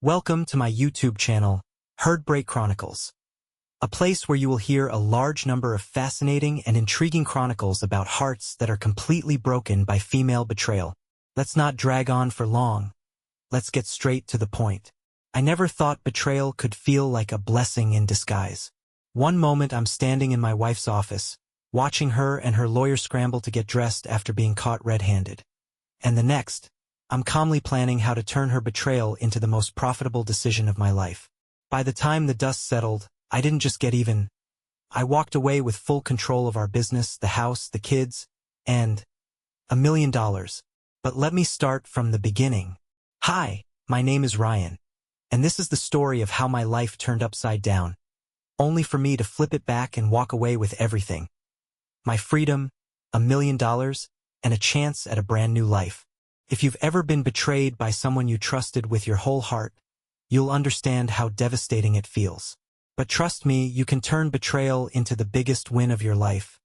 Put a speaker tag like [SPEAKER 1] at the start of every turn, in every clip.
[SPEAKER 1] Welcome to my YouTube channel, Heardbreak Chronicles, a place where you will hear a large number of fascinating and intriguing chronicles about hearts that are completely broken by female betrayal. Let's not drag on for long. Let's get straight to the point. I never thought betrayal could feel like a blessing in disguise. One moment I'm standing in my wife's office, watching her and her lawyer scramble to get dressed after being caught red-handed. And the next, I'm calmly planning how to turn her betrayal into the most profitable decision of my life. By the time the dust settled, I didn't just get even. I walked away with full control of our business, the house, the kids, and $1 million. But let me start from the beginning. Hi, my name is Ryan, and this is the story of how my life turned upside down, only for me to flip it back and walk away with everything. My freedom, $1 million, and a chance at a brand new life. If you've ever been betrayed by someone you trusted with your whole heart, you'll understand how devastating it feels. But trust me, you can turn betrayal into the biggest win of your life,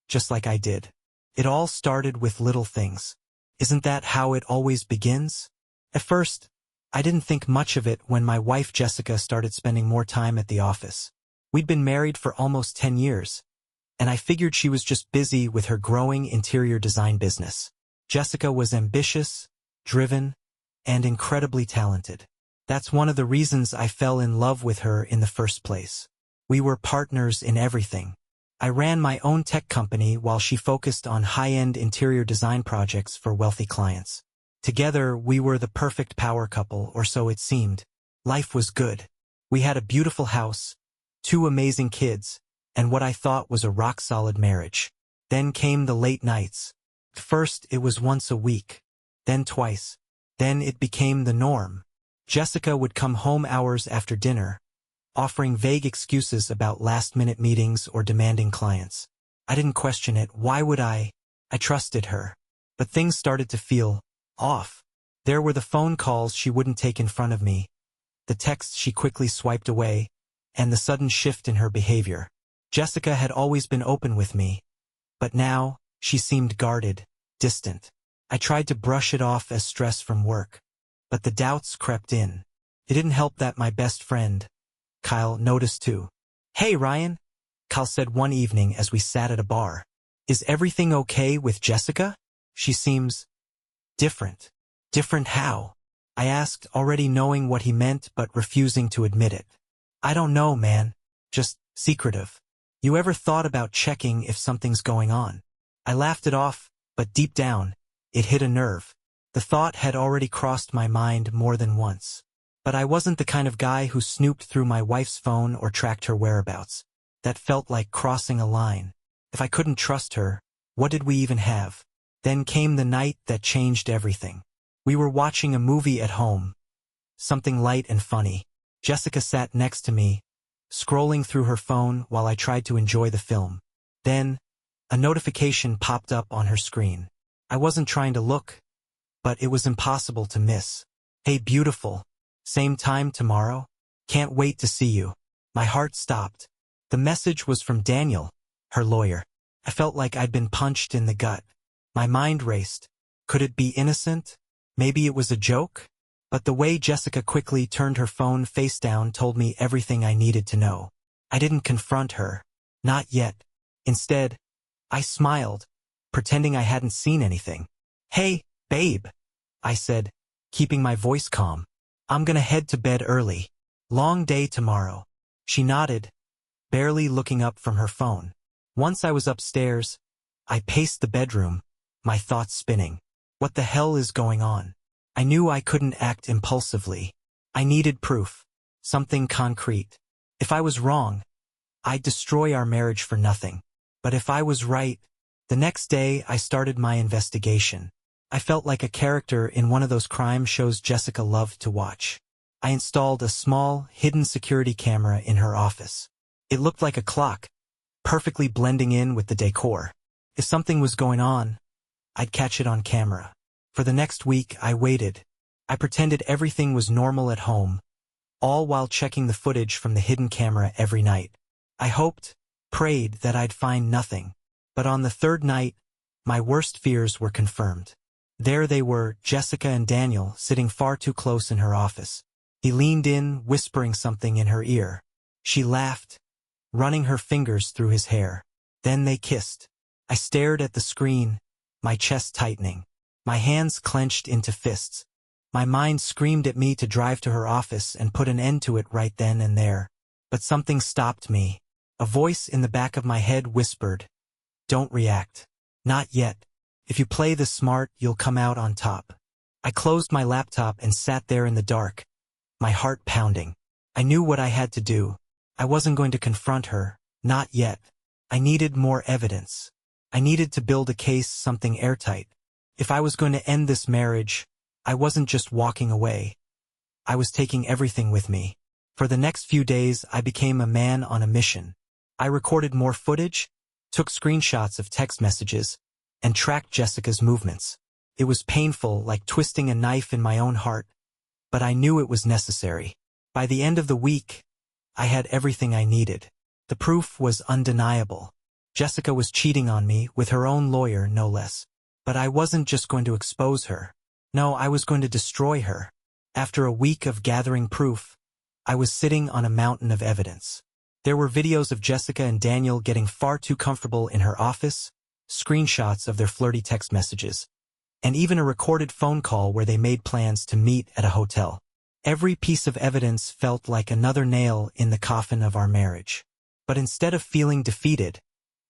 [SPEAKER 1] just like I did. It all started with little things. Isn't that how it always begins? At first, I didn't think much of it when my wife Jessica started spending more time at the office. We'd been married for almost 10 years, and I figured she was just busy with her growing interior design business. Jessica was ambitious, driven, and incredibly talented. That's one of the reasons I fell in love with her in the first place. We were partners in everything. I ran my own tech company while she focused on high-end interior design projects for wealthy clients. Together, we were the perfect power couple, or so it seemed. Life was good. We had a beautiful house, 2 amazing kids, and what I thought was a rock-solid marriage. Then came the late nights. First, it was once a week, then twice. Then it became the norm. Jessica would come home hours after dinner, offering vague excuses about last-minute meetings or demanding clients. I didn't question it. Why would I? I trusted her. But things started to feel off. There were the phone calls she wouldn't take in front of me, the texts she quickly swiped away, and the sudden shift in her behavior. Jessica had always been open with me, but now she seemed guarded, distant. I tried to brush it off as stress from work, but the doubts crept in. It didn't help that my best friend, Kyle, noticed too. "Hey, Ryan," Kyle said one evening as we sat at a bar. "Is everything okay with Jessica? She seems different." "Different how?" I asked, already knowing what he meant but refusing to admit it. "I don't know, man. Just secretive. You ever thought about checking if something's going on?" I laughed it off, but deep down, it hit a nerve. The thought had already crossed my mind more than once. But I wasn't the kind of guy who snooped through my wife's phone or tracked her whereabouts. That felt like crossing a line. If I couldn't trust her, what did we even have? Then came the night that changed everything. We were watching a movie at home. Something light and funny. Jessica sat next to me, scrolling through her phone while I tried to enjoy the film. Then, a notification popped up on her screen. I wasn't trying to look, but it was impossible to miss. "Hey, beautiful. Same time tomorrow? Can't wait to see you." My heart stopped. The message was from Daniel, her lawyer. I felt like I'd been punched in the gut. My mind raced. Could it be innocent? Maybe it was a joke? But the way Jessica quickly turned her phone face down told me everything I needed to know. I didn't confront her. Not yet. Instead, I smiled, pretending I hadn't seen anything. "Hey, babe," I said, keeping my voice calm. "I'm gonna head to bed early. Long day tomorrow." She nodded, barely looking up from her phone. Once I was upstairs, I paced the bedroom, my thoughts spinning. What the hell is going on? I knew I couldn't act impulsively. I needed proof, something concrete. If I was wrong, I'd destroy our marriage for nothing. But if I was right, the next day I started my investigation. I felt like a character in one of those crime shows Jessica loved to watch. I installed a small, hidden security camera in her office. It looked like a clock, perfectly blending in with the decor. If something was going on, I'd catch it on camera. For the next week, I waited. I pretended everything was normal at home, all while checking the footage from the hidden camera every night. I hoped, prayed that I'd find nothing. But on the third night, my worst fears were confirmed. There they were, Jessica and Daniel, sitting far too close in her office. He leaned in, whispering something in her ear. She laughed, running her fingers through his hair. Then they kissed. I stared at the screen, my chest tightening. My hands clenched into fists. My mind screamed at me to drive to her office and put an end to it right then and there. But something stopped me. A voice in the back of my head whispered, "Don't react. Not yet. If you play this smart, you'll come out on top." I closed my laptop and sat there in the dark, my heart pounding. I knew what I had to do. I wasn't going to confront her, not yet. I needed more evidence. I needed to build a case, something airtight. If I was going to end this marriage, I wasn't just walking away. I was taking everything with me. For the next few days, I became a man on a mission. I recorded more footage, took screenshots of text messages, and tracked Jessica's movements. It was painful, like twisting a knife in my own heart, but I knew it was necessary. By the end of the week, I had everything I needed. The proof was undeniable. Jessica was cheating on me, with her own lawyer, no less. But I wasn't just going to expose her. No, I was going to destroy her. After a week of gathering proof, I was sitting on a mountain of evidence. There were videos of Jessica and Daniel getting far too comfortable in her office, screenshots of their flirty text messages, and even a recorded phone call where they made plans to meet at a hotel. Every piece of evidence felt like another nail in the coffin of our marriage. But instead of feeling defeated,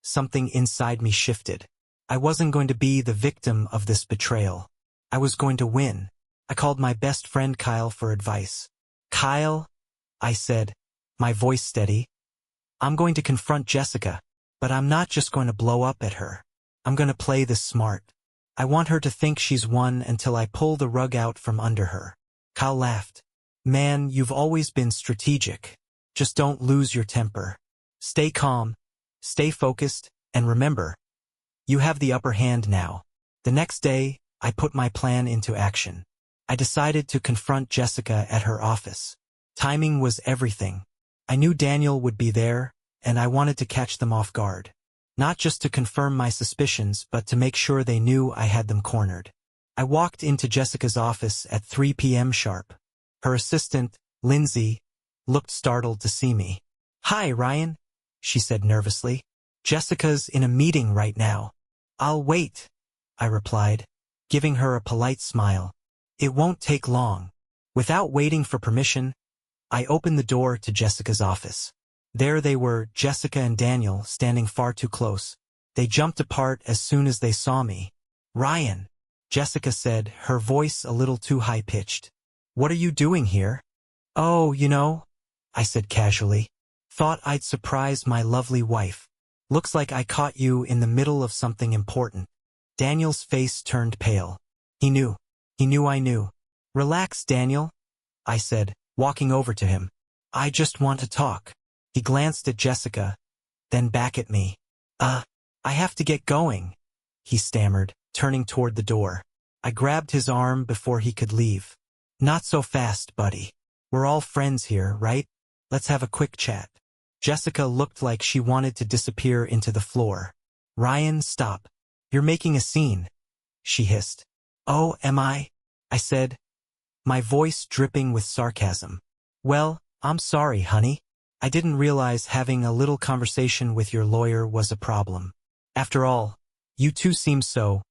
[SPEAKER 1] something inside me shifted. I wasn't going to be the victim of this betrayal. I was going to win. I called my best friend Kyle for advice. "Kyle," I said, my voice steady, "I'm going to confront Jessica, but I'm not just going to blow up at her. I'm going to play this smart. I want her to think she's won until I pull the rug out from under her." Kyle laughed. "Man, you've always been strategic. Just don't lose your temper. Stay calm, stay focused, and remember, you have the upper hand now." The next day, I put my plan into action. I decided to confront Jessica at her office. Timing was everything. I knew Daniel would be there, and I wanted to catch them off guard. Not just to confirm my suspicions, but to make sure they knew I had them cornered. I walked into Jessica's office at 3 p.m. sharp. Her assistant, Lindsay, looked startled to see me. "Hi, Ryan," she said nervously. "Jessica's in a meeting right now." "I'll wait," I replied, giving her a polite smile. "It won't take long." Without waiting for permission, I opened the door to Jessica's office. There they were, Jessica and Daniel, standing far too close. They jumped apart as soon as they saw me. "Ryan," Jessica said, her voice a little too high-pitched. "What are you doing here?" "Oh, I said casually. "Thought I'd surprise my lovely wife. Looks like I caught you in the middle of something important." Daniel's face turned pale. He knew. He knew I knew. "Relax, Daniel," I said, walking over to him. "I just want to talk." He glanced at Jessica, then back at me. I have to get going," he stammered, turning toward the door. I grabbed his arm before he could leave. "Not so fast, buddy. We're all friends here, right? Let's have a quick chat." Jessica looked like she wanted to disappear into the floor. "Ryan, stop. You're making a scene," she hissed. "Oh, am I?" I said, my voice dripping with sarcasm. "Well, I'm sorry, honey. I didn't realize having a little conversation with your lawyer was a problem. After all, you two seem so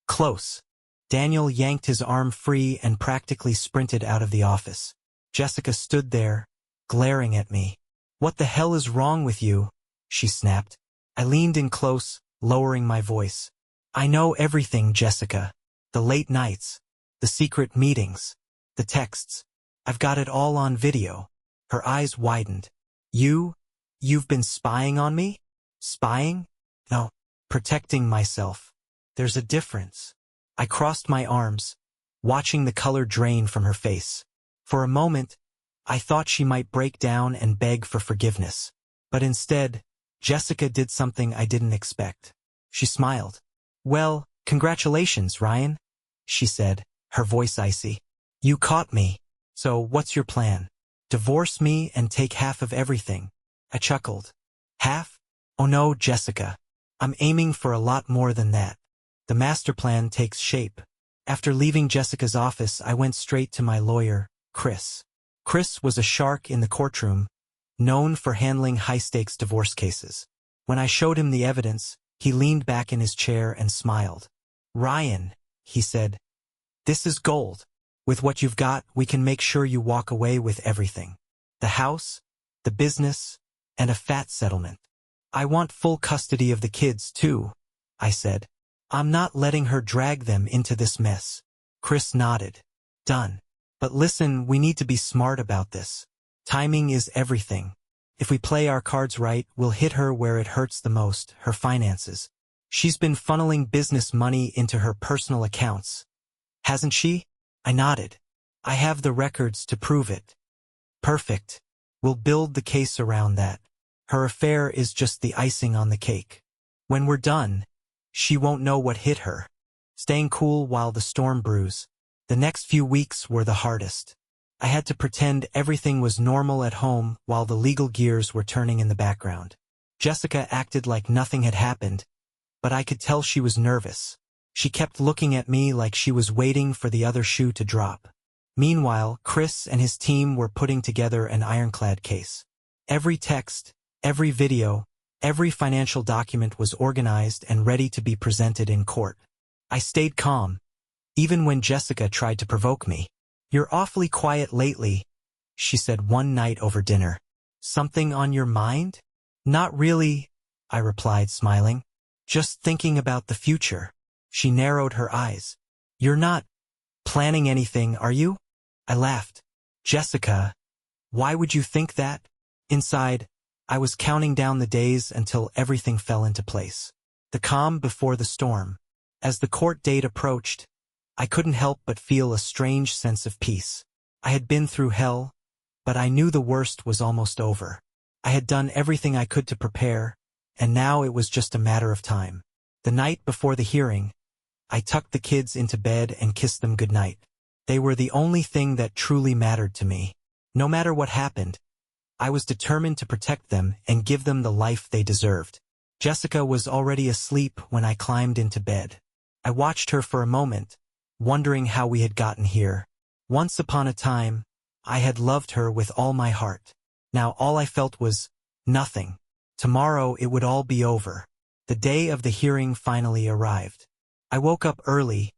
[SPEAKER 1] close." Daniel yanked his arm free and practically sprinted out of the office. Jessica stood there, glaring at me. "What the hell is wrong with you?" she snapped. I leaned in close, lowering my voice. "I know everything, Jessica. The late nights, the secret meetings, the texts. I've got it all on video." Her eyes widened. You've been spying on me?" "Spying? No, protecting myself. There's a difference." I crossed my arms, watching the color drain from her face. For a moment, I thought she might break down and beg for forgiveness. But instead, Jessica did something I didn't expect. She smiled. "Well, congratulations, Ryan," she said, her voice icy. "You caught me. So what's your plan? Divorce me and take half of everything?" I chuckled. "Half? Oh no, Jessica. I'm aiming for a lot more than that." The master plan takes shape. After leaving Jessica's office, I went straight to my lawyer, Chris. Chris was a shark in the courtroom, known for handling high-stakes divorce cases. When I showed him the evidence, he leaned back in his chair and smiled. "Ryan," he said, "this is gold. With what you've got, we can make sure you walk away with everything. The house, the business, and a fat settlement." "I want full custody of the kids, too," I said. "I'm not letting her drag them into this mess." Chris nodded. "Done. But listen, we need to be smart about this. Timing is everything. If we play our cards right, we'll hit her where it hurts the most, her finances. She's been funneling business money into her personal accounts. Hasn't she?" I nodded. "I have the records to prove it." "Perfect. We'll build the case around that. Her affair is just the icing on the cake. When we're done, she won't know what hit her." Staying cool while the storm brews. The next few weeks were the hardest. I had to pretend everything was normal at home while the legal gears were turning in the background. Jessica acted like nothing had happened, but I could tell she was nervous. She kept looking at me like she was waiting for the other shoe to drop. Meanwhile, Chris and his team were putting together an ironclad case. Every text, every video, every financial document was organized and ready to be presented in court. I stayed calm, even when Jessica tried to provoke me. "You're awfully quiet lately," she said one night over dinner. "Something on your mind?" "Not really," I replied, smiling. "Just thinking about the future." She narrowed her eyes. "You're not planning anything, are you?" I laughed. "Jessica, why would you think that?" Inside, I was counting down the days until everything fell into place. The calm before the storm. As the court date approached, I couldn't help but feel a strange sense of peace. I had been through hell, but I knew the worst was almost over. I had done everything I could to prepare, and now it was just a matter of time. The night before the hearing, I tucked the kids into bed and kissed them goodnight. They were the only thing that truly mattered to me. No matter what happened, I was determined to protect them and give them the life they deserved. Jessica was already asleep when I climbed into bed. I watched her for a moment, wondering how we had gotten here. Once upon a time, I had loved her with all my heart. Now all I felt was nothing. Tomorrow it would all be over. The day of the hearing finally arrived. I woke up early,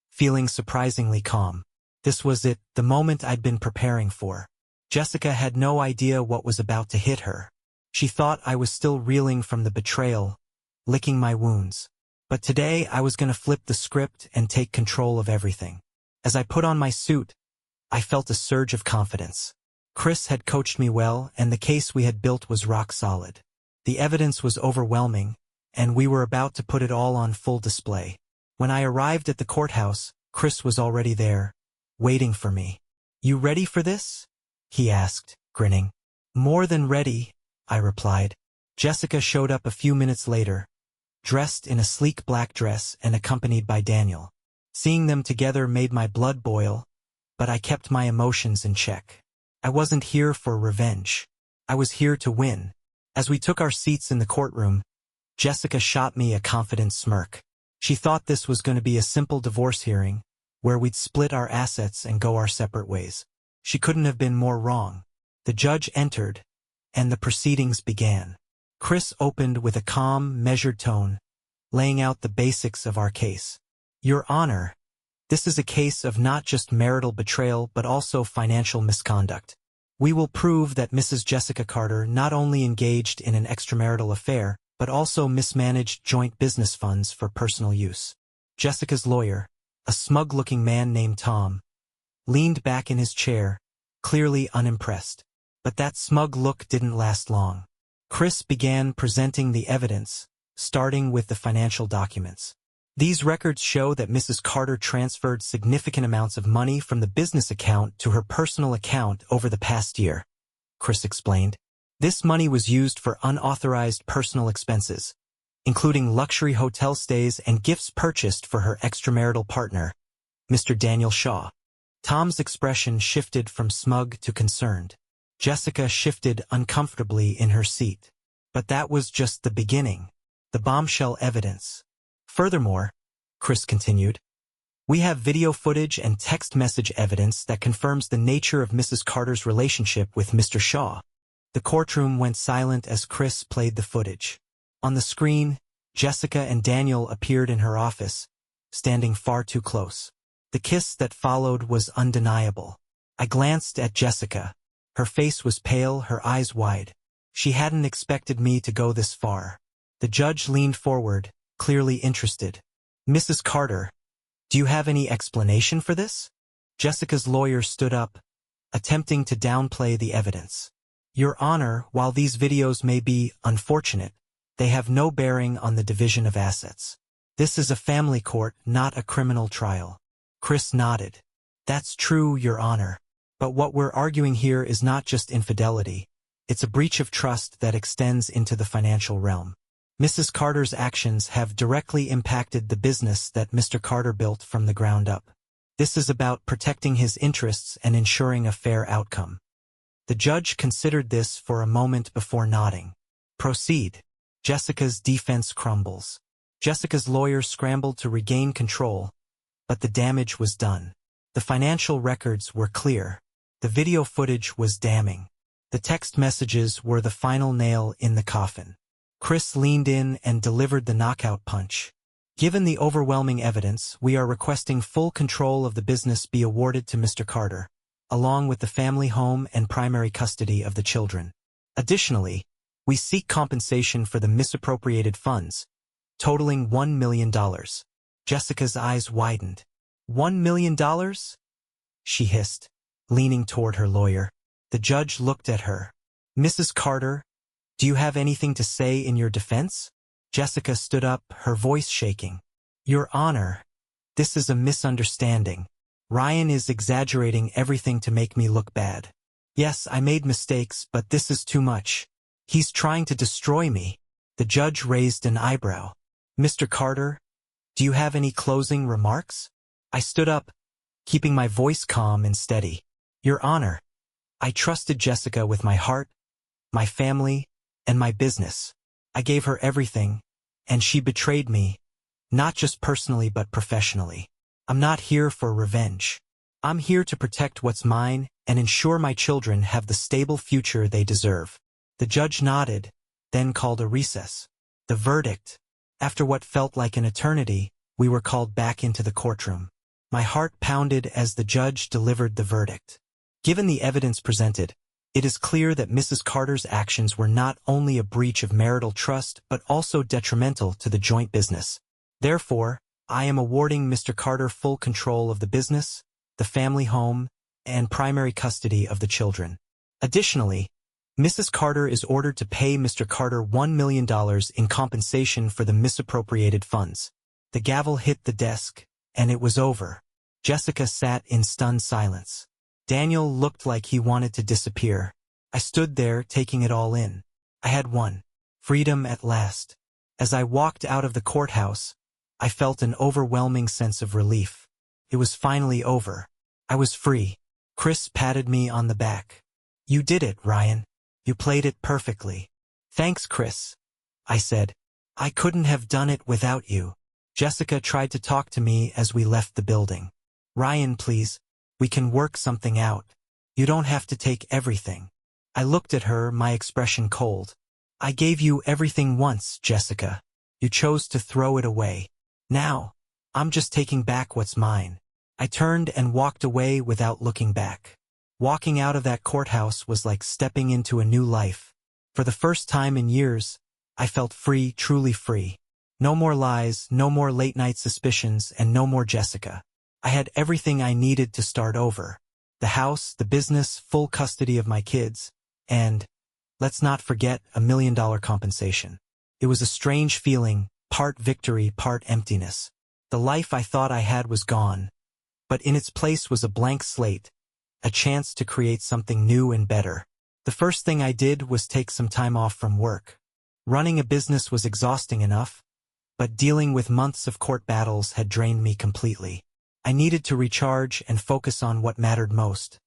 [SPEAKER 1] feeling surprisingly calm. This was it, the moment I'd been preparing for. Jessica had no idea what was about to hit her. She thought I was still reeling from the betrayal, licking my wounds. But today I was going to flip the script and take control of everything. As I put on my suit, I felt a surge of confidence. Chris had coached me well, and the case we had built was rock solid. The evidence was overwhelming, and we were about to put it all on full display. When I arrived at the courthouse, Chris was already there, waiting for me. "You ready for this?" he asked, grinning. "More than ready," I replied. Jessica showed up a few minutes later, dressed in a sleek black dress and accompanied by Daniel. Seeing them together made my blood boil, but I kept my emotions in check. I wasn't here for revenge. I was here to win. As we took our seats in the courtroom, Jessica shot me a confident smirk. She thought this was going to be a simple divorce hearing, where we'd split our assets and go our separate ways. She couldn't have been more wrong. The judge entered, and the proceedings began. Chris opened with a calm, measured tone, laying out the basics of our case. "Your Honor, this is a case of not just marital betrayal but also financial misconduct. We will prove that Mrs. Jessica Carter not only engaged in an extramarital affair, but also mismanaged joint business funds for personal use." Jessica's lawyer, a smug-looking man named Tom, leaned back in his chair, clearly unimpressed. But that smug look didn't last long. Chris began presenting the evidence, starting with the financial documents. "These records show that Mrs. Carter transferred significant amounts of money from the business account to her personal account over the past year," Chris explained. "This money was used for unauthorized personal expenses, including luxury hotel stays and gifts purchased for her extramarital partner, Mr. Daniel Shaw." Tom's expression shifted from smug to concerned. Jessica shifted uncomfortably in her seat. But that was just the beginning, the bombshell evidence. "Furthermore," Chris continued, We have video footage and text message evidence that confirms the nature of Mrs. Carter's relationship with Mr. Shaw. The courtroom went silent as Chris played the footage. On the screen, Jessica and Daniel appeared in her office, standing far too close. The kiss that followed was undeniable. I glanced at Jessica. Her face was pale, her eyes wide. She hadn't expected me to go this far. The judge leaned forward, clearly interested. Mrs. Carter, do you have any explanation for this? Jessica's lawyer stood up, attempting to downplay the evidence. Your Honor, while these videos may be unfortunate, they have no bearing on the division of assets. This is a family court, not a criminal trial. Chris nodded. That's true, Your Honor. But what we're arguing here is not just infidelity. It's a breach of trust that extends into the financial realm. Mrs. Carter's actions have directly impacted the business that Mr. Carter built from the ground up. This is about protecting his interests and ensuring a fair outcome. The judge considered this for a moment before nodding. Proceed. Jessica's defense crumbles. Jessica's lawyer scrambled to regain control, but the damage was done. The financial records were clear. The video footage was damning. The text messages were the final nail in the coffin. Chris leaned in and delivered the knockout punch. Given the overwhelming evidence, we are requesting full control of the business be awarded to Mr. Carter, along with the family home and primary custody of the children. Additionally, we seek compensation for the misappropriated funds, totaling $1 million. Jessica's eyes widened. $1 million? She hissed, leaning toward her lawyer. The judge looked at her. Mrs. Carter, do you have anything to say in your defense? Jessica stood up, her voice shaking. Your Honor, this is a misunderstanding. Ryan is exaggerating everything to make me look bad. Yes, I made mistakes, but this is too much. He's trying to destroy me. The judge raised an eyebrow. Mr. Carter, do you have any closing remarks? I stood up, keeping my voice calm and steady. Your Honor, I trusted Jessica with my heart, my family, and my business. I gave her everything, and she betrayed me, not just personally but professionally. I'm not here for revenge. I'm here to protect what's mine and ensure my children have the stable future they deserve. The judge nodded, then called a recess. The verdict. After what felt like an eternity, we were called back into the courtroom. My heart pounded as the judge delivered the verdict. Given the evidence presented, it is clear that Mrs. Carter's actions were not only a breach of marital trust but also detrimental to the joint business. Therefore, I am awarding Mr. Carter full control of the business, the family home, and primary custody of the children. Additionally, Mrs. Carter is ordered to pay Mr. Carter $1 million in compensation for the misappropriated funds. The gavel hit the desk, and it was over. Jessica sat in stunned silence. Daniel looked like he wanted to disappear. I stood there, taking it all in. I had won. Freedom at last. As I walked out of the courthouse, I felt an overwhelming sense of relief. It was finally over. I was free. Chris patted me on the back. You did it, Ryan. You played it perfectly. Thanks, Chris, I said. I couldn't have done it without you. Jessica tried to talk to me as we left the building. Ryan, please. We can work something out. You don't have to take everything. I looked at her, my expression cold. I gave you everything once, Jessica. You chose to throw it away. Now, I'm just taking back what's mine. I turned and walked away without looking back. Walking out of that courthouse was like stepping into a new life. For the first time in years, I felt free, truly free. No more lies, no more late-night suspicions, and no more Jessica. I had everything I needed to start over. The house, the business, full custody of my kids, and, let's not forget, $1 million compensation. It was a strange feeling, part victory, part emptiness. The life I thought I had was gone, but in its place was a blank slate, a chance to create something new and better. The first thing I did was take some time off from work. Running a business was exhausting enough, but dealing with months of court battles had drained me completely. I needed to recharge and focus on what mattered most.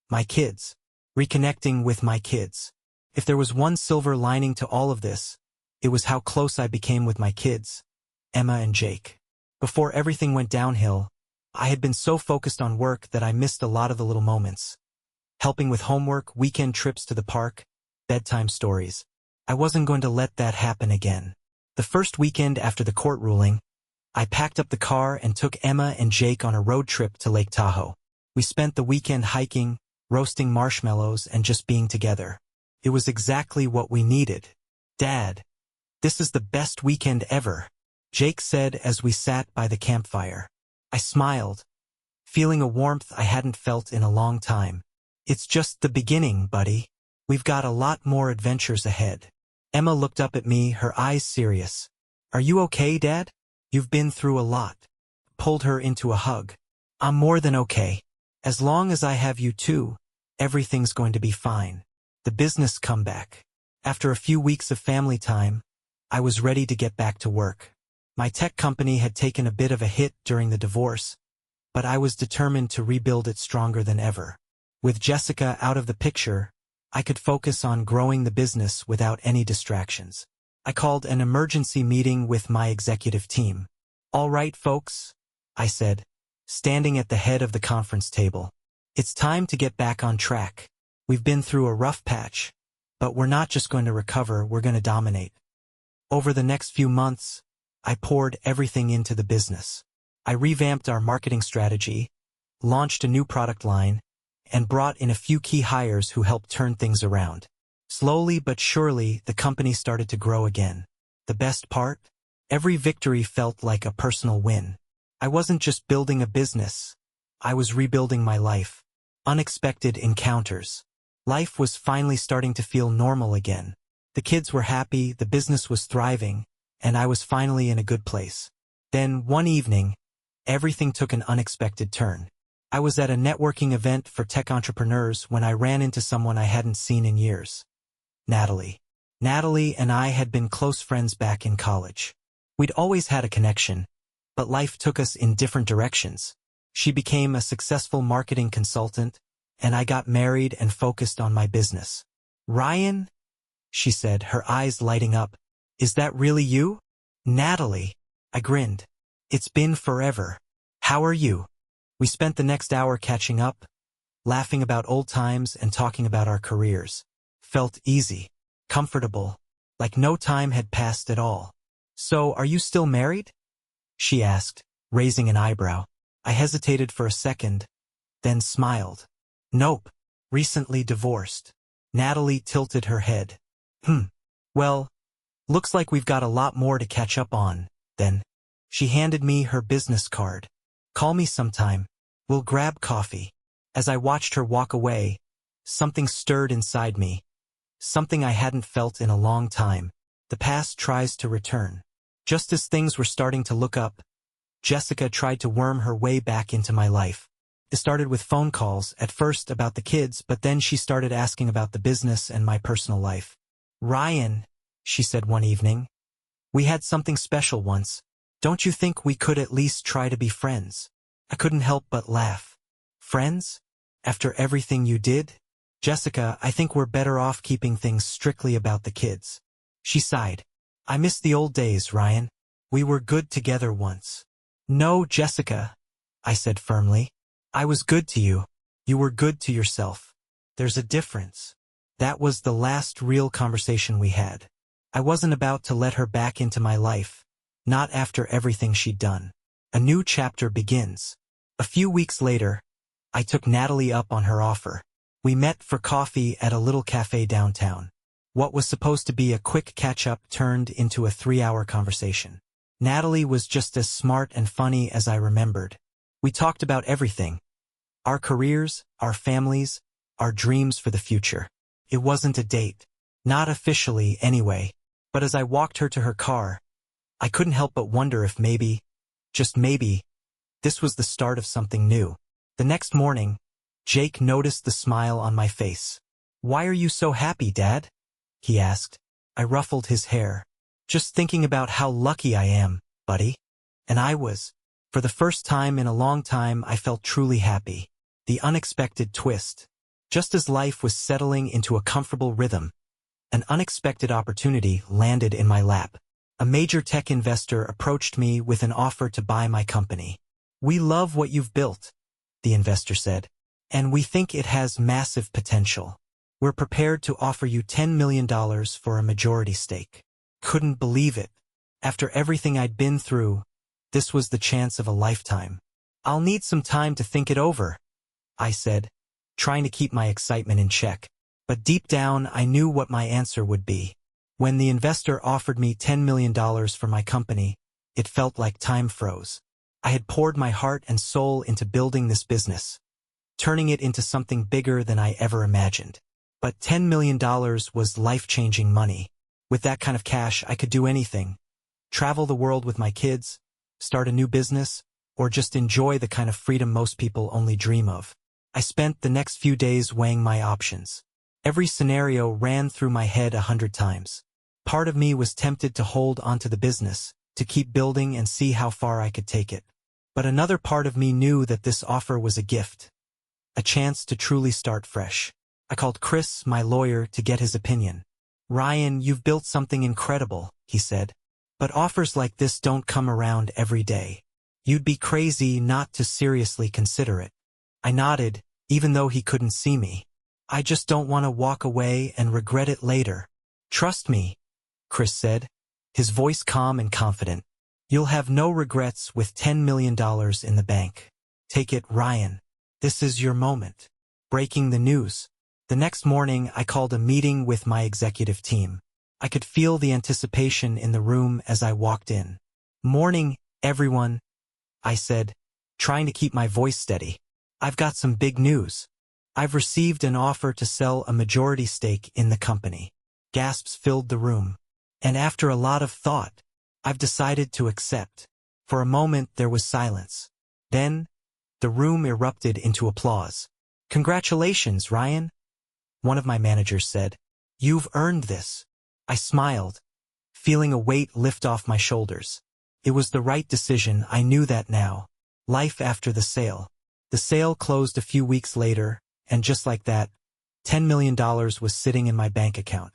[SPEAKER 1] My kids. Reconnecting with my kids. If there was one silver lining to all of this, it was how close I became with my kids, Emma and Jake. Before everything went downhill, I had been so focused on work that I missed a lot of the little moments. Helping with homework, weekend trips to the park, bedtime stories. I wasn't going to let that happen again. The first weekend after the court ruling, I packed up the car and took Emma and Jake on a road trip to Lake Tahoe. We spent the weekend hiking, roasting marshmallows, and just being together. It was exactly what we needed. Dad, this is the best weekend ever, Jake said as we sat by the campfire. I smiled, feeling a warmth I hadn't felt in a long time. It's just the beginning, buddy. We've got a lot more adventures ahead. Emma looked up at me, her eyes serious. Are you okay, Dad? You've been through a lot. Pulled her into a hug. I'm more than okay. As long as I have you too, everything's going to be fine. The business comeback. After a few weeks of family time, I was ready to get back to work. My tech company had taken a bit of a hit during the divorce, but I was determined to rebuild it stronger than ever. With Jessica out of the picture, I could focus on growing the business without any distractions. I called an emergency meeting with my executive team. All right, folks, I said, standing at the head of the conference table. It's time to get back on track. We've been through a rough patch, but we're not just going to recover, we're going to dominate. Over the next few months, I poured everything into the business. I revamped our marketing strategy, launched a new product line, and brought in a few key hires who helped turn things around. Slowly but surely, the company started to grow again. The best part? Every victory felt like a personal win. I wasn't just building a business. I was rebuilding my life. Unexpected encounters. Life was finally starting to feel normal again. The kids were happy, the business was thriving, and I was finally in a good place. Then, one evening, everything took an unexpected turn. I was at a networking event for tech entrepreneurs when I ran into someone I hadn't seen in years. Natalie. Natalie and I had been close friends back in college. We'd always had a connection, but life took us in different directions. She became a successful marketing consultant, and I got married and focused on my business. Ryan? She said, her eyes lighting up. Is that really you? Natalie. I grinned. It's been forever. How are you? We spent the next hour catching up, laughing about old times and talking about our careers. Felt easy, comfortable, like no time had passed at all. So, are you still married? She asked, raising an eyebrow. I hesitated for a second, then smiled. Nope, recently divorced. Natalie tilted her head. Well, looks like we've got a lot more to catch up on, then. She handed me her business card. Call me sometime. We'll grab coffee. As I watched her walk away, something stirred inside me. Something I hadn't felt in a long time. The past tries to return. Just as things were starting to look up, Jessica tried to worm her way back into my life. It started with phone calls, at first about the kids, but then she started asking about the business and my personal life. Ryan, she said one evening, we had something special once. Don't you think we could at least try to be friends? I couldn't help but laugh. Friends? After everything you did? Jessica, I think we're better off keeping things strictly about the kids. She sighed. I miss the old days, Ryan. We were good together once. No, Jessica, I said firmly. I was good to you. You were good to yourself. There's a difference. That was the last real conversation we had. I wasn't about to let her back into my life, not after everything she'd done. A new chapter begins. A few weeks later, I took Natalie up on her offer. We met for coffee at a little cafe downtown. What was supposed to be a quick catch-up turned into a 3-hour conversation. Natalie was just as smart and funny as I remembered. We talked about everything. Our careers, our families, our dreams for the future. It wasn't a date. Not officially, anyway. But as I walked her to her car, I couldn't help but wonder if maybe, just maybe, this was the start of something new. The next morning, Jake noticed the smile on my face. Why are you so happy, Dad? He asked. I ruffled his hair. Just thinking about how lucky I am, buddy. And I was. For the first time in a long time, I felt truly happy. The unexpected twist. Just as life was settling into a comfortable rhythm, an unexpected opportunity landed in my lap. A major tech investor approached me with an offer to buy my company. "We love what you've built," the investor said, "and we think it has massive potential. We're prepared to offer you $10 million for a majority stake." Couldn't believe it. After everything I'd been through, this was the chance of a lifetime. "I'll need some time to think it over," I said, trying to keep my excitement in check. But deep down, I knew what my answer would be. When the investor offered me $10 million for my company, it felt like time froze. I had poured my heart and soul into building this business, turning it into something bigger than I ever imagined. But $10 million was life-changing money. With that kind of cash, I could do anything. Travel the world with my kids, start a new business, or just enjoy the kind of freedom most people only dream of. I spent the next few days weighing my options. Every scenario ran through my head 100 times. Part of me was tempted to hold onto the business, to keep building and see how far I could take it. But another part of me knew that this offer was a gift, a chance to truly start fresh. I called Chris, my lawyer, to get his opinion. "Ryan, you've built something incredible," he said. "But offers like this don't come around every day. You'd be crazy not to seriously consider it." I nodded, even though he couldn't see me. "I just don't want to walk away and regret it later." "Trust me," Chris said, his voice calm and confident. "You'll have no regrets with $10 million in the bank. Take it, Ryan. This is your moment." Breaking the news. The next morning, I called a meeting with my executive team. I could feel the anticipation in the room as I walked in. "Morning, everyone," I said, trying to keep my voice steady. "I've got some big news. I've received an offer to sell a majority stake in the company." Gasps filled the room. "And after a lot of thought, I've decided to accept." For a moment, there was silence. Then, the room erupted into applause. "Congratulations, Ryan," one of my managers said. "You've earned this." I smiled, feeling a weight lift off my shoulders. It was the right decision, I knew that now. Life after the sale. The sale closed a few weeks later, and just like that, $10 million was sitting in my bank account.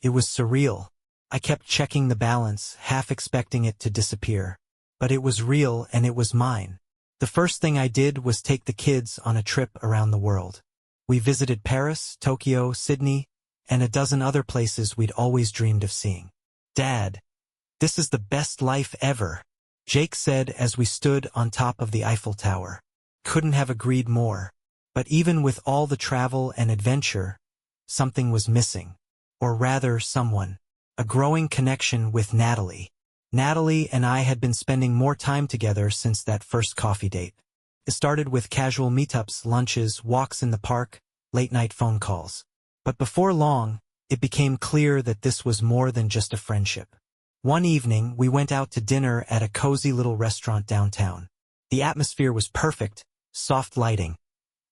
[SPEAKER 1] It was surreal. I kept checking the balance, half expecting it to disappear. But it was real and it was mine. The first thing I did was take the kids on a trip around the world. We visited Paris, Tokyo, Sydney, and a dozen other places we'd always dreamed of seeing. "Dad, this is the best life ever," Jake said as we stood on top of the Eiffel Tower. Couldn't have agreed more. But even with all the travel and adventure, something was missing. Or rather, someone. A growing connection with Natalie. Natalie and I had been spending more time together since that first coffee date. It started with casual meetups, lunches, walks in the park, late-night phone calls. But before long, it became clear that this was more than just a friendship. One evening, we went out to dinner at a cozy little restaurant downtown. The atmosphere was perfect, soft lighting,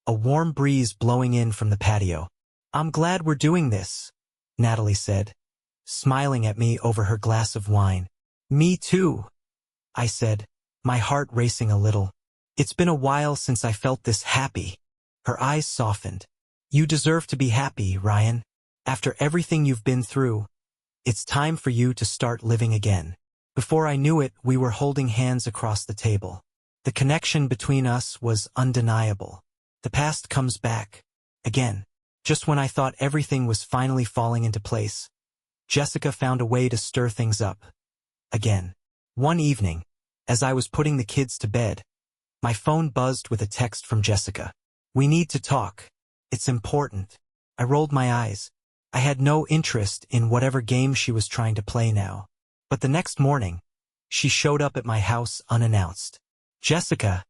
[SPEAKER 1] a warm breeze blowing in from the patio. "I'm glad we're doing this," Natalie said, smiling at me over her glass of wine. "Me too," I said, my heart racing a little. "It's been a while since I felt this happy." Her eyes softened. "You deserve to be happy, Ryan. After everything you've been through, it's time for you to start living again." Before I knew it, we were holding hands across the table. The connection between us was undeniable. The past comes back. Again. Just when I thought everything was finally falling into place, Jessica found a way to stir things up. Again. One evening, as I was putting the kids to bed, my phone buzzed with a text from Jessica. "We need to talk. It's important." I rolled my eyes. I had no interest in whatever game she was trying to play now. But the next morning, she showed up at my house unannounced. "Jessica,"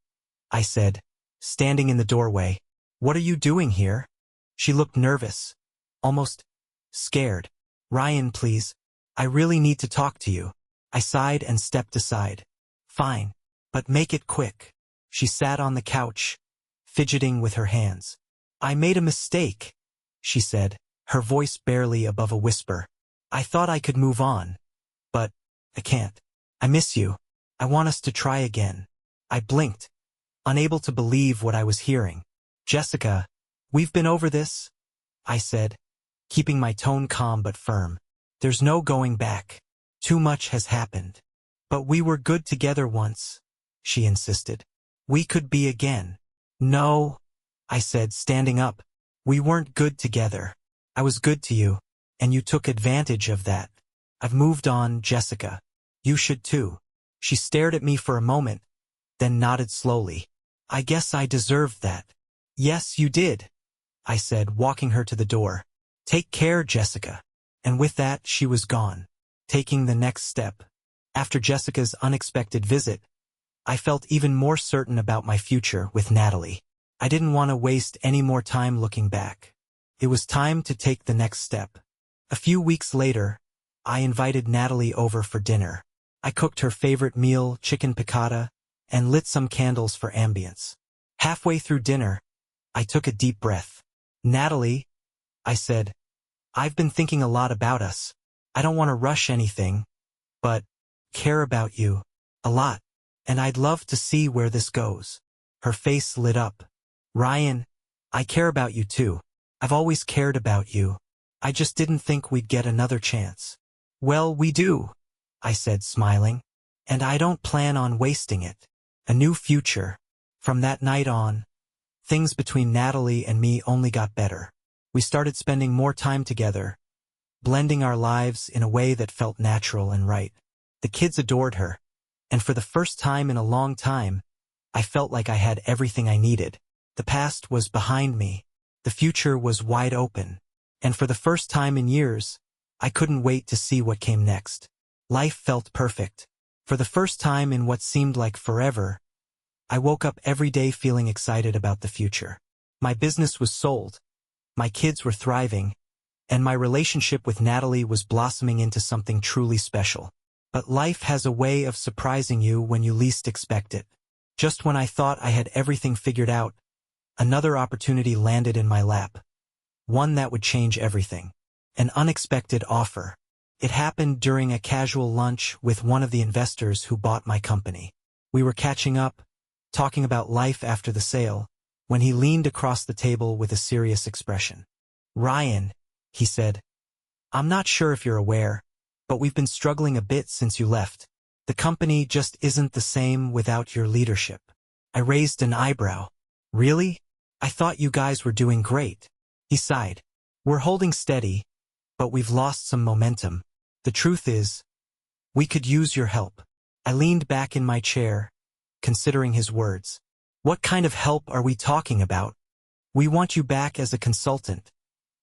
[SPEAKER 1] I said, standing in the doorway, "what are you doing here?" She looked nervous, almost scared. "Ryan, please. I really need to talk to you." I sighed and stepped aside. "Fine, but make it quick." She sat on the couch, fidgeting with her hands. "I made a mistake," she said, her voice barely above a whisper. "I thought I could move on. But I can't. I miss you. I want us to try again." I blinked, unable to believe what I was hearing. "Jessica, we've been over this," I said, keeping my tone calm but firm. "There's no going back. Too much has happened." "But we were good together once," she insisted. We could be again. No, I said, standing up. We weren't good together. I was good to you, and you took advantage of that. I've moved on, Jessica. You should too. She stared at me for a moment, then nodded slowly. I guess I deserved that. Yes, you did, I said, walking her to the door. Take care, Jessica. And with that, she was gone, taking the next step. After Jessica's unexpected visit, I felt even more certain about my future with Natalie. I didn't want to waste any more time looking back. It was time to take the next step. A few weeks later, I invited Natalie over for dinner. I cooked her favorite meal, chicken piccata, and lit some candles for ambience. Halfway through dinner, I took a deep breath. Natalie, I said, I've been thinking a lot about us. I don't want to rush anything, but care about you a lot, and I'd love to see where this goes. Her face lit up. Ryan, I care about you too. I've always cared about you. I just didn't think we'd get another chance. Well, we do, I said, smiling, and I don't plan on wasting it. A new future. From that night on, things between Natalie and me only got better. We started spending more time together, blending our lives in a way that felt natural and right. The kids adored her, and for the first time in a long time, I felt like I had everything I needed. The past was behind me. The future was wide open. And for the first time in years, I couldn't wait to see what came next. Life felt perfect. For the first time in what seemed like forever, I woke up every day feeling excited about the future. My business was sold, my kids were thriving, and my relationship with Natalie was blossoming into something truly special. But life has a way of surprising you when you least expect it. Just when I thought I had everything figured out, another opportunity landed in my lap. One that would change everything. An unexpected offer. It happened during a casual lunch with one of the investors who bought my company. We were catching up, talking about life after the sale, when he leaned across the table with a serious expression. Ryan, he said, I'm not sure if you're aware, but we've been struggling a bit since you left. The company just isn't the same without your leadership. I raised an eyebrow. Really? I thought you guys were doing great. He sighed. We're holding steady, but we've lost some momentum. The truth is, we could use your help. I leaned back in my chair, considering his words. What kind of help are we talking about? We want you back as a consultant.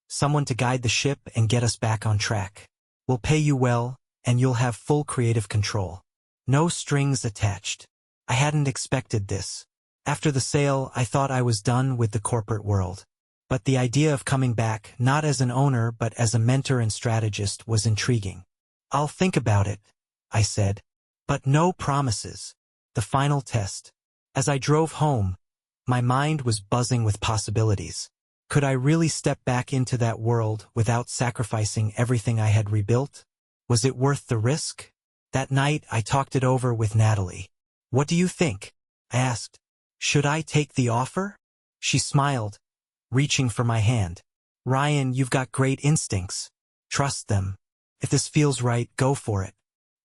[SPEAKER 1] Someone to guide the ship and get us back on track. We'll pay you well, and you'll have full creative control. No strings attached. I hadn't expected this. After the sale, I thought I was done with the corporate world. But the idea of coming back, not as an owner but as a mentor and strategist, was intriguing. I'll think about it, I said. But no promises. The final test. As I drove home, my mind was buzzing with possibilities. Could I really step back into that world without sacrificing everything I had rebuilt? Was it worth the risk? That night, I talked it over with Natalie. What do you think? I asked. Should I take the offer? She smiled, reaching for my hand. Ryan, you've got great instincts. Trust them. If this feels right, go for it.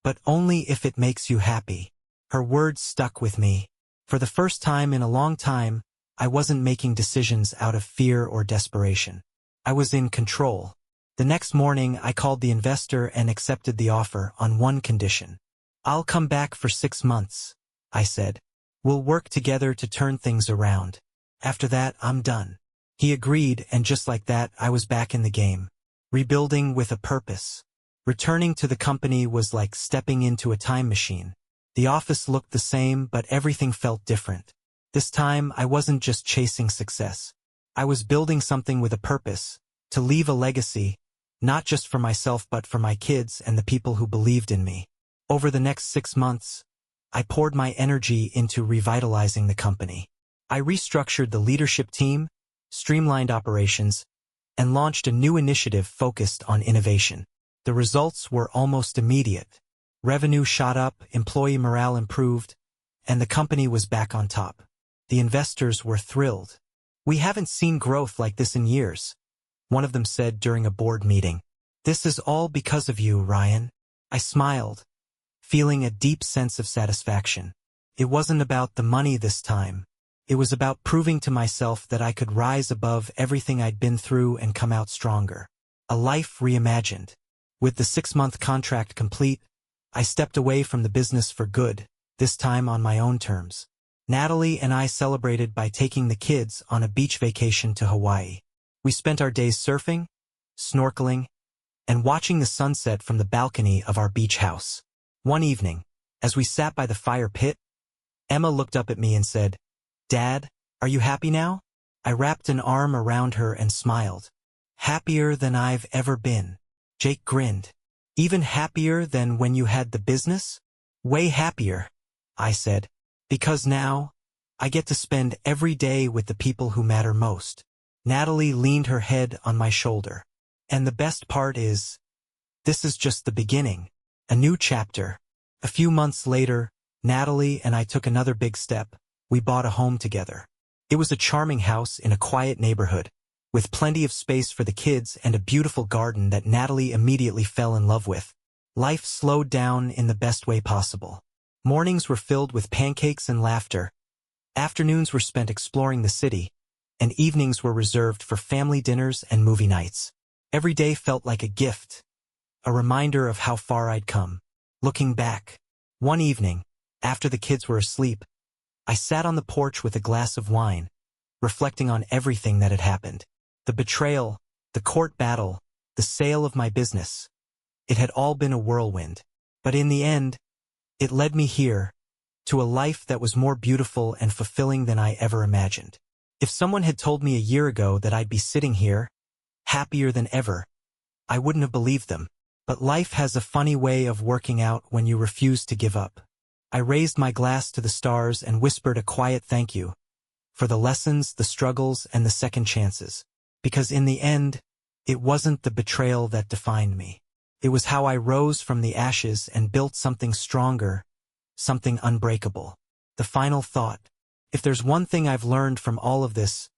[SPEAKER 1] But only if it makes you happy. Her words stuck with me. For the first time in a long time, I wasn't making decisions out of fear or desperation. I was in control. The next morning, I called the investor and accepted the offer on one condition. I'll come back for 6 months, I said. We'll work together to turn things around. After that, I'm done. He agreed, and just like that, I was back in the game. Rebuilding with a purpose. Returning to the company was like stepping into a time machine. The office looked the same, but everything felt different. This time, I wasn't just chasing success. I was building something with a purpose, to leave a legacy, not just for myself but for my kids and the people who believed in me. Over the next 6 months, I poured my energy into revitalizing the company. I restructured the leadership team, streamlined operations, and launched a new initiative focused on innovation. The results were almost immediate. Revenue shot up, employee morale improved, and the company was back on top. The investors were thrilled. We haven't seen growth like this in years, one of them said during a board meeting. This is all because of you, Ryan. I smiled, feeling a deep sense of satisfaction. It wasn't about the money this time. It was about proving to myself that I could rise above everything I'd been through and come out stronger. A life reimagined. With the 6-month contract complete, I stepped away from the business for good, this time on my own terms. Natalie and I celebrated by taking the kids on a beach vacation to Hawaii. We spent our days surfing, snorkeling, and watching the sunset from the balcony of our beach house. One evening, as we sat by the fire pit, Emma looked up at me and said, "Dad, are you happy now?" I wrapped an arm around her and smiled. "Happier than I've ever been." Jake grinned. "Even happier than when you had the business?" "Way happier," I said, "because now, I get to spend every day with the people who matter most." Natalie leaned her head on my shoulder. "And the best part is, this is just the beginning. A new chapter." A few months later, Natalie and I took another big step. We bought a home together. It was a charming house in a quiet neighborhood, with plenty of space for the kids and a beautiful garden that Natalie immediately fell in love with. Life slowed down in the best way possible. Mornings were filled with pancakes and laughter. Afternoons were spent exploring the city, and evenings were reserved for family dinners and movie nights. Every day felt like a gift, a reminder of how far I'd come. Looking back, one evening, after the kids were asleep, I sat on the porch with a glass of wine, reflecting on everything that had happened. The betrayal, the court battle, the sale of my business. It had all been a whirlwind. But in the end, it led me here, to a life that was more beautiful and fulfilling than I ever imagined. If someone had told me a year ago that I'd be sitting here, happier than ever, I wouldn't have believed them. But life has a funny way of working out when you refuse to give up. I raised my glass to the stars and whispered a quiet thank you for the lessons, the struggles, and the second chances. Because in the end, it wasn't the betrayal that defined me. It was how I rose from the ashes and built something stronger, something unbreakable. The final thought. If there's one thing I've learned from all of this,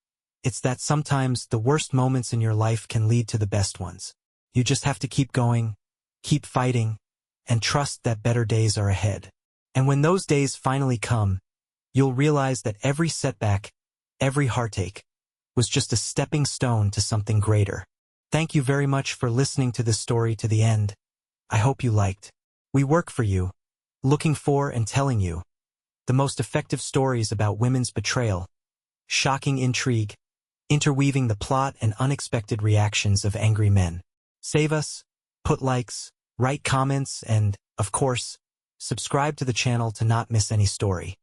[SPEAKER 1] it's that sometimes the worst moments in your life can lead to the best ones. You just have to keep going, keep fighting, and trust that better days are ahead. And when those days finally come, you'll realize that every setback, every heartache, was just a stepping stone to something greater. Thank you very much for listening to this story to the end. I hope you liked. We work for you, looking for and telling you the most effective stories about women's betrayal, shocking intrigue, interweaving the plot and unexpected reactions of angry men. Save us, put likes, write comments, and, of course, subscribe to the channel to not miss any story.